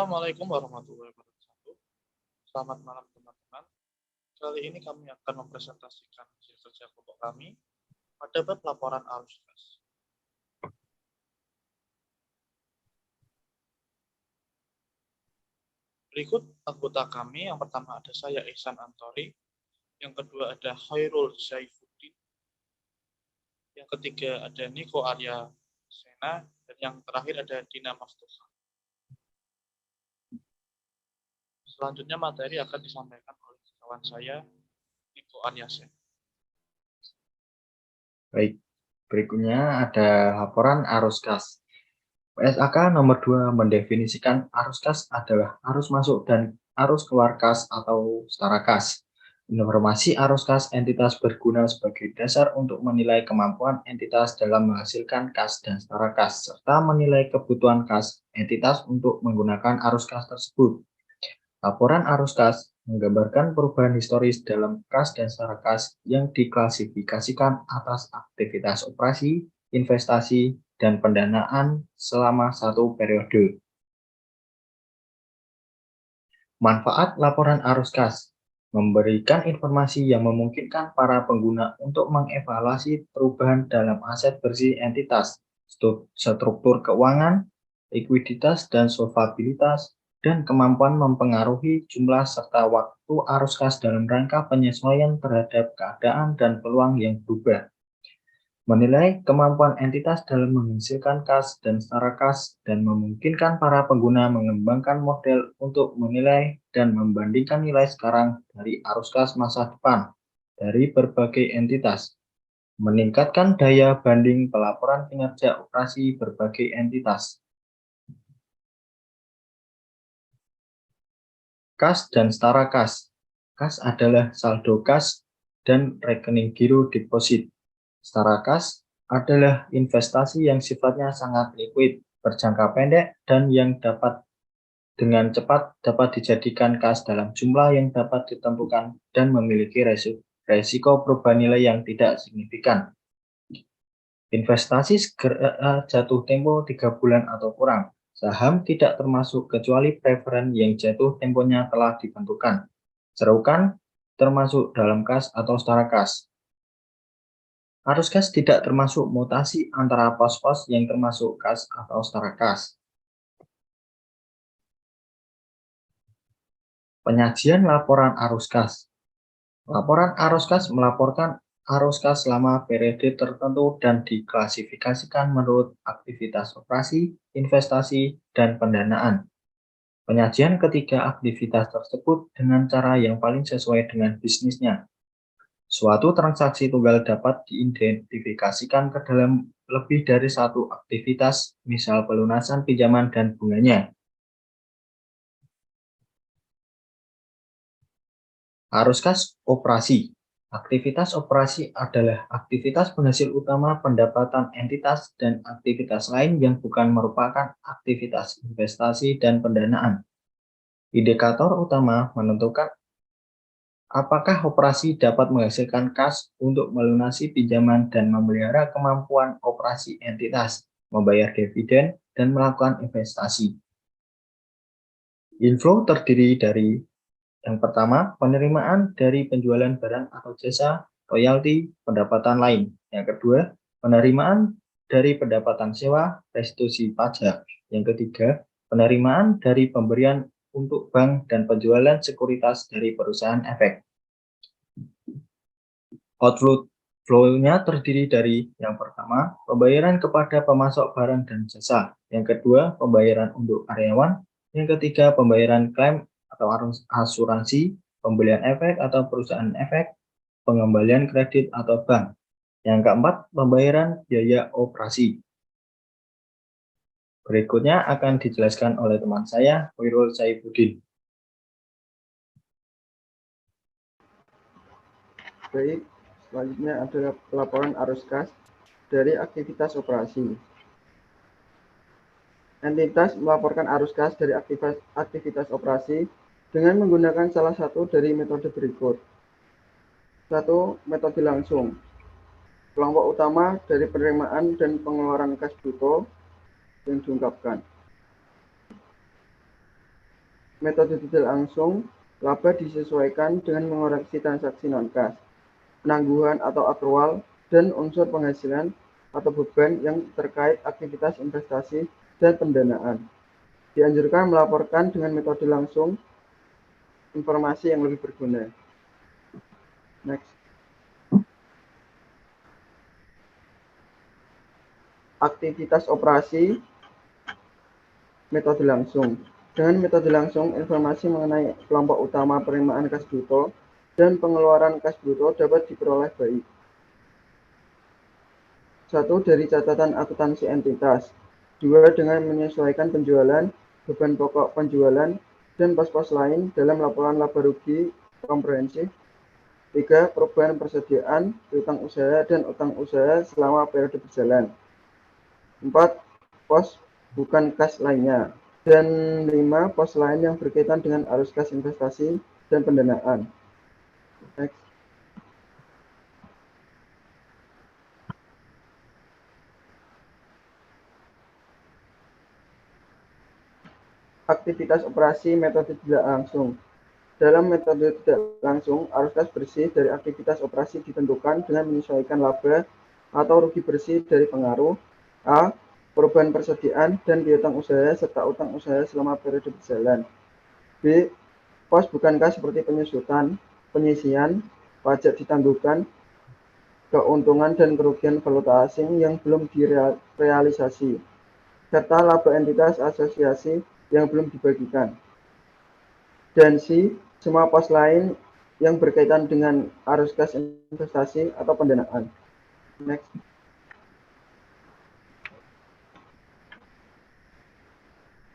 Assalamualaikum warahmatullahi wabarakatuh. Selamat malam teman-teman. Kali ini kami akan mempresentasikan hasil kerja kelompok kami pada bab laporan arus gas. Berikut anggota kami. Yang pertama ada saya Ihsan Antori, yang kedua ada Khairul Saifuddin, yang ketiga ada Niko Arya Sena, dan yang terakhir ada Dina Maftuha. Selanjutnya materi akan disampaikan oleh kawan saya, Niko Arya Sena. Baik, berikutnya ada laporan arus gas. PSAK nomor 2 mendefinisikan arus gas adalah arus masuk dan arus keluar gas atau setara gas. Informasi arus gas entitas berguna sebagai dasar untuk menilai kemampuan entitas dalam menghasilkan gas dan setara gas, serta menilai kebutuhan gas entitas untuk menggunakan arus gas tersebut. Laporan arus gas menggambarkan perubahan historis dalam kas dan setara kas yang diklasifikasikan atas aktivitas operasi, investasi, dan pendanaan selama satu periode. Manfaat laporan arus gas memberikan informasi yang memungkinkan para pengguna untuk mengevaluasi perubahan dalam aset bersih entitas, struktur keuangan, likuiditas dan solvabilitas, dan kemampuan mempengaruhi jumlah serta waktu arus kas dalam rangka penyesuaian terhadap keadaan dan peluang yang berubah. Menilai kemampuan entitas dalam menghasilkan kas dan setara kas dan memungkinkan para pengguna mengembangkan model untuk menilai dan membandingkan nilai sekarang dari arus kas masa depan dari berbagai entitas. Meningkatkan daya banding pelaporan kinerja operasi berbagai entitas. Kas dan setara kas. Kas adalah saldo kas dan rekening giro deposit. Setara kas adalah investasi yang sifatnya sangat likuid, berjangka pendek, dan yang dapat dengan cepat dapat dijadikan kas dalam jumlah yang dapat ditentukan dan memiliki resiko perubahan nilai yang tidak signifikan. Investasi segera jatuh tempo 3 bulan atau kurang. Saham tidak termasuk kecuali preferen yang jatuh temponya telah ditentukan. Serukan termasuk dalam kas atau setara kas. Arus gas tidak termasuk mutasi antara pos-pos yang termasuk kas atau setara kas. Penyajian laporan arus gas. Laporan arus gas melaporkan arus kas selama periode tertentu dan diklasifikasikan menurut aktivitas operasi, investasi, dan pendanaan. Penyajian ketiga aktivitas tersebut dengan cara yang paling sesuai dengan bisnisnya. Suatu transaksi tunggal dapat diidentifikasikan ke dalam lebih dari satu aktivitas, misal pelunasan pinjaman dan bunganya. Arus kas operasi. Aktivitas operasi adalah aktivitas penghasil utama pendapatan entitas dan aktivitas lain yang bukan merupakan aktivitas investasi dan pendanaan. Indikator utama menentukan apakah operasi dapat menghasilkan kas untuk melunasi pinjaman dan memelihara kemampuan operasi entitas, membayar dividen, dan melakukan investasi. Inflow terdiri dari yang pertama, penerimaan dari penjualan barang atau jasa, royalti, pendapatan lain. Yang kedua, penerimaan dari pendapatan sewa, restitusi pajak. Yang ketiga, penerimaan dari pemberian untuk bank dan penjualan sekuritas dari perusahaan efek. Outflow-nya terdiri dari yang pertama, pembayaran kepada pemasok barang dan jasa. Yang kedua, pembayaran untuk karyawan. Yang ketiga, pembayaran klaim atau asuransi, pembelian efek atau perusahaan efek, pengembalian kredit atau bank. Yang keempat, pembayaran biaya operasi. Berikutnya akan dijelaskan oleh teman saya, Khairul Saifuddin. Baik, selanjutnya adalah laporan arus gas dari aktivitas operasi. Entitas melaporkan arus gas dari aktivitas operasi dengan menggunakan salah satu dari metode berikut. 1. Metode langsung. Kelompok utama dari penerimaan dan pengeluaran kas bruto yang diungkapkan. Metode tidak langsung, laba disesuaikan dengan mengoreksi transaksi non-kas, penangguhan atau akrual, dan unsur penghasilan atau beban yang terkait aktivitas investasi dan pendanaan. Dianjurkan melaporkan dengan metode langsung informasi yang lebih berguna. Next. Aktivitas operasi metode langsung. Dengan metode langsung, informasi mengenai kelompok utama penerimaan kas bruto dan pengeluaran kas bruto dapat diperoleh baik. 1. Dari catatan akuntansi entitas. 2. Dengan menyesuaikan penjualan, beban pokok penjualan, dan pos-pos lain dalam laporan laba rugi komprehensif. 3. Perubahan persediaan, utang usaha, dan utang usaha selama periode berjalan. 4. Pos bukan kas lainnya. Dan 5. Pos lain yang berkaitan dengan arus kas investasi dan pendanaan. Next. Aktivitas operasi metode tidak langsung. Dalam metode tidak langsung, arus kas bersih dari aktivitas operasi ditentukan dengan menyesuaikan laba atau rugi bersih dari pengaruh A. Perubahan persediaan dan piutang usaha serta utang usaha selama periode berjalan. B. Pos bukan kas seperti penyusutan, penyisian, pajak ditangguhkan, keuntungan dan kerugian valuta asing yang belum direalisasi, serta laba entitas asosiasi yang belum dibagikan. Dan C. Semua pos lain yang berkaitan dengan arus kas investasi atau pendanaan. Next.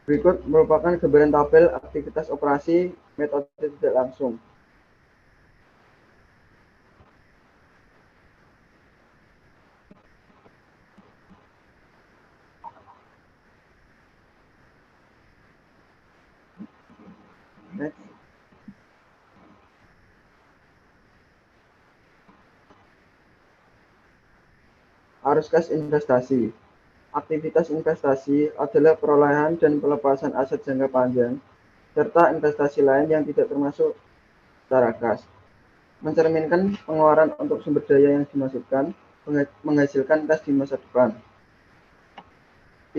Berikut merupakan gambaran tabel aktivitas operasi metode tidak langsung. Next. Arus kas investasi. Aktivitas investasi adalah perolehan dan pelepasan aset jangka panjang, serta investasi lain yang tidak termasuk secara kas. Mencerminkan pengeluaran untuk sumber daya yang dimasukkan, menghasilkan kas di masa depan.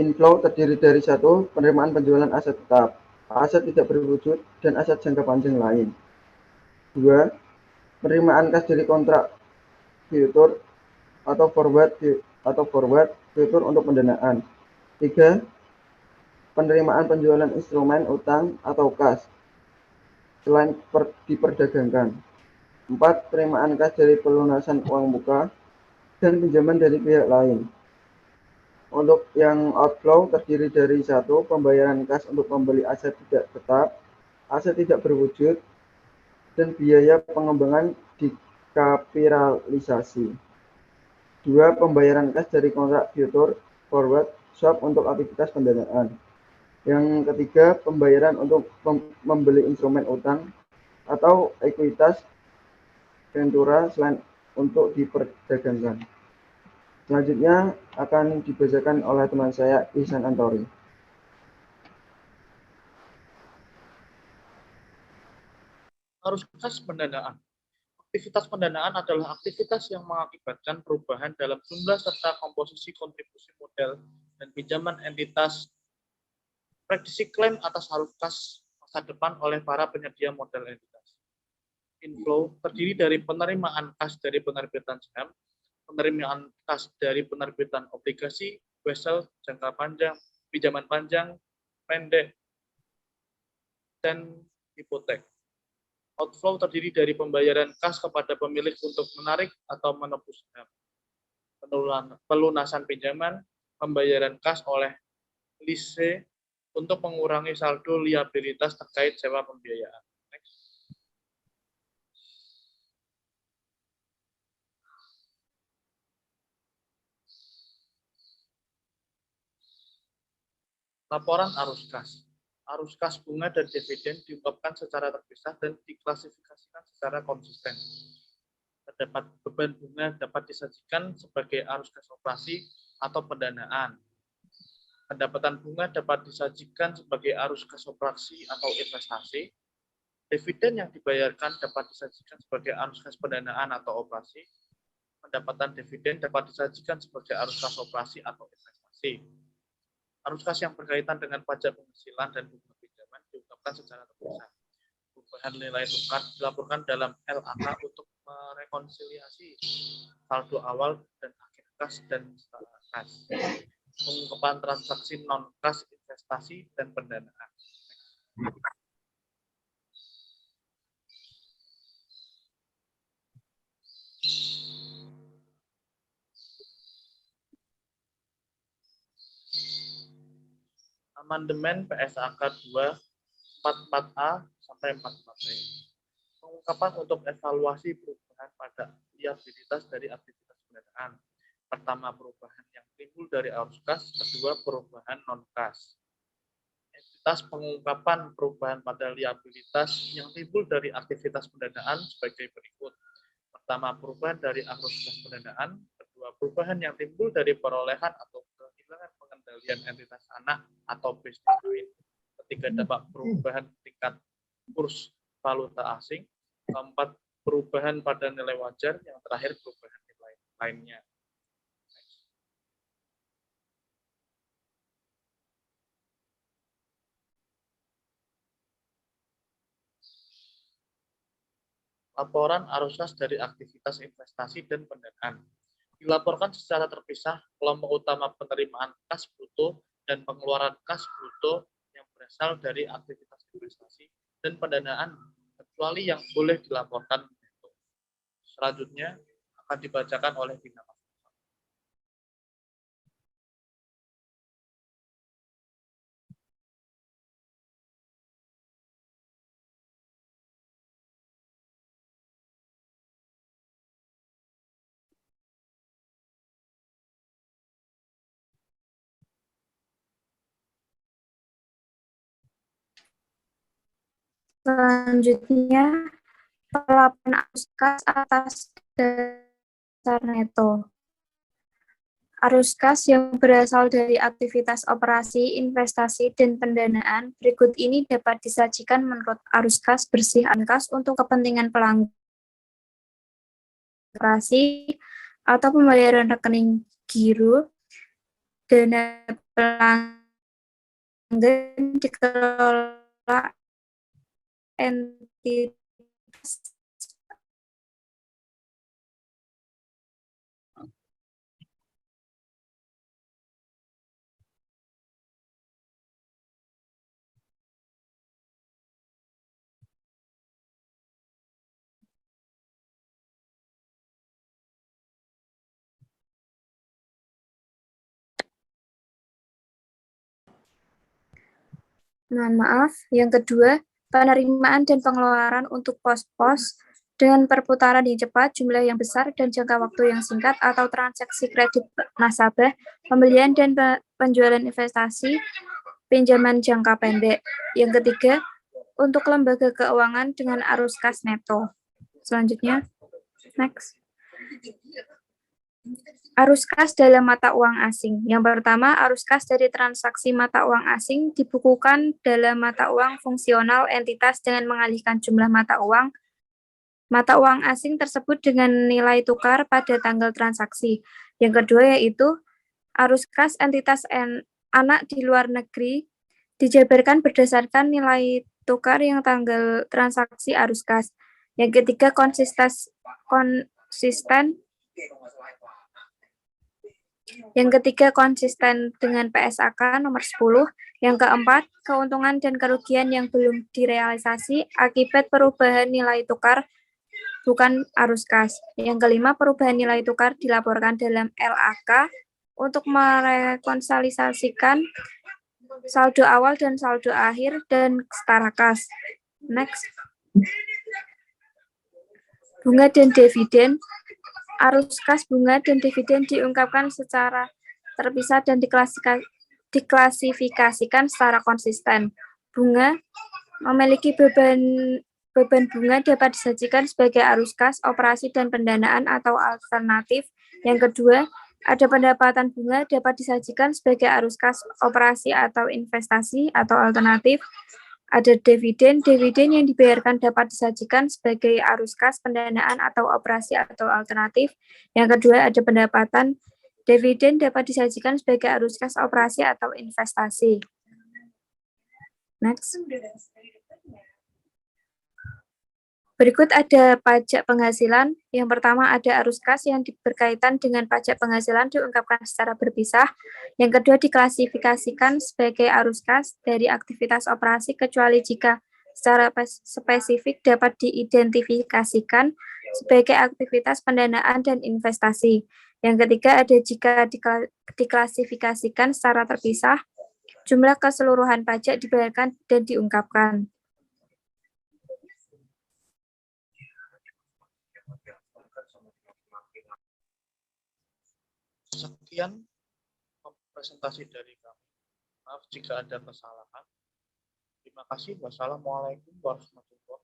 Inflow terdiri dari 1. Penerimaan penjualan aset tetap, aset tidak berwujud, dan aset jangka panjang lain. 2. Penerimaan kas dari kontrak future atau forward future untuk pendanaan. 3. Penerimaan penjualan instrumen utang atau kas selain diperdagangkan. 4. Penerimaan kas dari pelunasan uang muka dan pinjaman dari pihak lain. Untuk yang outflow terdiri dari 1. Pembayaran kas untuk membeli aset tidak tetap, aset tidak berwujud, dan biaya pengembangan dikapitalisasi. 2. Pembayaran kas dari kontrak future forward swap untuk aktivitas pendanaan. Yang ketiga, pembayaran untuk membeli instrumen utang atau ekuitas ventura selain untuk diperdagangkan. Selanjutnya akan dibacakan oleh teman saya, Ihsan Antori. Arus kas pendanaan. Aktivitas pendanaan adalah aktivitas yang mengakibatkan perubahan dalam jumlah serta komposisi kontribusi modal dan pinjaman entitas. Prediksi klaim atas arus kas masa depan oleh para penyedia modal entitas. Inflow terdiri dari penerimaan kas dari penerbitan saham, penerimaan kas dari penerbitan obligasi, wesel, jangka panjang, pinjaman panjang, pendek, dan hipotek. Outflow terdiri dari pembayaran kas kepada pemilik untuk menarik atau menebus saham, pelunasan pinjaman, pembayaran kas oleh lise untuk mengurangi saldo liabilitas terkait sewa pembiayaan. Next. Laporan arus kas. Arus kas bunga dan dividen diungkapkan secara terpisah dan diklasifikasikan secara konsisten. Terdapat beban bunga dapat disajikan sebagai arus kas operasi atau pendanaan. Pendapatan bunga dapat disajikan sebagai arus kas operasi atau investasi. Dividen yang dibayarkan dapat disajikan sebagai arus kas pendanaan atau operasi. Pendapatan dividen dapat disajikan sebagai arus kas operasi atau investasi. Arus kas yang berkaitan dengan pajak penghasilan dan bunga pinjaman diungkapkan secara terpisah. Perubahan nilai tukar dilaporkan dalam LAK untuk merekonsiliasi saldo awal dan akhir kas dan setara kas. Pengungkapan transaksi non-kas, investasi, dan pendanaan. Amandemen PSAK 2 44A sampai 44B. Pengungkapan untuk evaluasi perubahan pada liabilitas dari aktivitas pendanaan. Pertama, perubahan yang timbul dari arus kas. Kedua, perubahan non-kas. Entitas pengungkapan perubahan pada liabilitas yang timbul dari aktivitas pendanaan sebagai berikut. Pertama, perubahan dari arus kas pendanaan. Kedua, perubahan yang timbul dari perolehan atau kehilangan pengendalian entitas anak atau bisnis lain. Ketiga, dampak perubahan tingkat kurs valuta asing. Keempat, perubahan pada nilai wajar. Yang terakhir, perubahan nilai lainnya. Laporan arus kas dari aktivitas investasi dan pendanaan. Dilaporkan secara terpisah kelompok utama penerimaan kas bruto dan pengeluaran kas bruto yang berasal dari aktivitas investasi dan pendanaan, kecuali yang boleh dilaporkan neto. Selanjutnya akan dibacakan oleh Dina. Selanjutnya, pelaporan arus kas atas dasar neto. Arus kas yang berasal dari aktivitas operasi, investasi, dan pendanaan berikut ini dapat disajikan menurut arus kas bersih kas untuk kepentingan pelanggan operasi atau pembayaran rekening giro, dana pelanggan dikelola entitas yang kedua, penerimaan dan pengeluaran untuk pos-pos dengan perputaran yang cepat, jumlah yang besar, dan jangka waktu yang singkat, atau transaksi kredit nasabah, pembelian dan penjualan investasi, pinjaman jangka pendek. Yang ketiga, untuk lembaga keuangan dengan arus kas neto. Selanjutnya, next. Arus kas dalam mata uang asing. Yang pertama, arus kas dari transaksi mata uang asing dibukukan dalam mata uang fungsional entitas dengan mengalihkan jumlah mata uang asing tersebut dengan nilai tukar pada tanggal transaksi. Yang kedua yaitu arus kas entitas anak di luar negeri dijabarkan berdasarkan nilai tukar yang tanggal transaksi arus kas. Yang ketiga, konsisten dengan PSAK nomor 10. Yang keempat, keuntungan dan kerugian yang belum direalisasi akibat perubahan nilai tukar bukan arus kas. Yang kelima, perubahan nilai tukar dilaporkan dalam LAK untuk merekonsiliasikan saldo awal dan saldo akhir dan setara kas. Next. Bunga dan dividen. Arus kas bunga dan dividen diungkapkan secara terpisah dan diklasifikasikan secara konsisten. Bunga memiliki beban bunga dapat disajikan sebagai arus kas, operasi, dan pendanaan atau alternatif. Yang kedua, Ada pendapatan bunga dapat disajikan sebagai arus kas operasi atau investasi atau alternatif. Ada dividen yang dibayarkan dapat disajikan sebagai arus kas pendanaan atau operasi atau alternatif. Yang kedua ada pendapatan dividen dapat disajikan sebagai arus kas operasi atau investasi. Next. Berikut ada pajak penghasilan. Yang pertama ada arus kas yang berkaitan dengan pajak penghasilan diungkapkan secara berpisah. Yang kedua diklasifikasikan sebagai arus kas dari aktivitas operasi kecuali jika secara spesifik dapat diidentifikasikan sebagai aktivitas pendanaan dan investasi. Yang ketiga ada jika diklasifikasikan secara terpisah, jumlah keseluruhan pajak dibayarkan dan diungkapkan. Sekian presentasi dari kami. Maaf jika ada kesalahan. Terima kasih. Wassalamualaikum warahmatullahi wabarakatuh.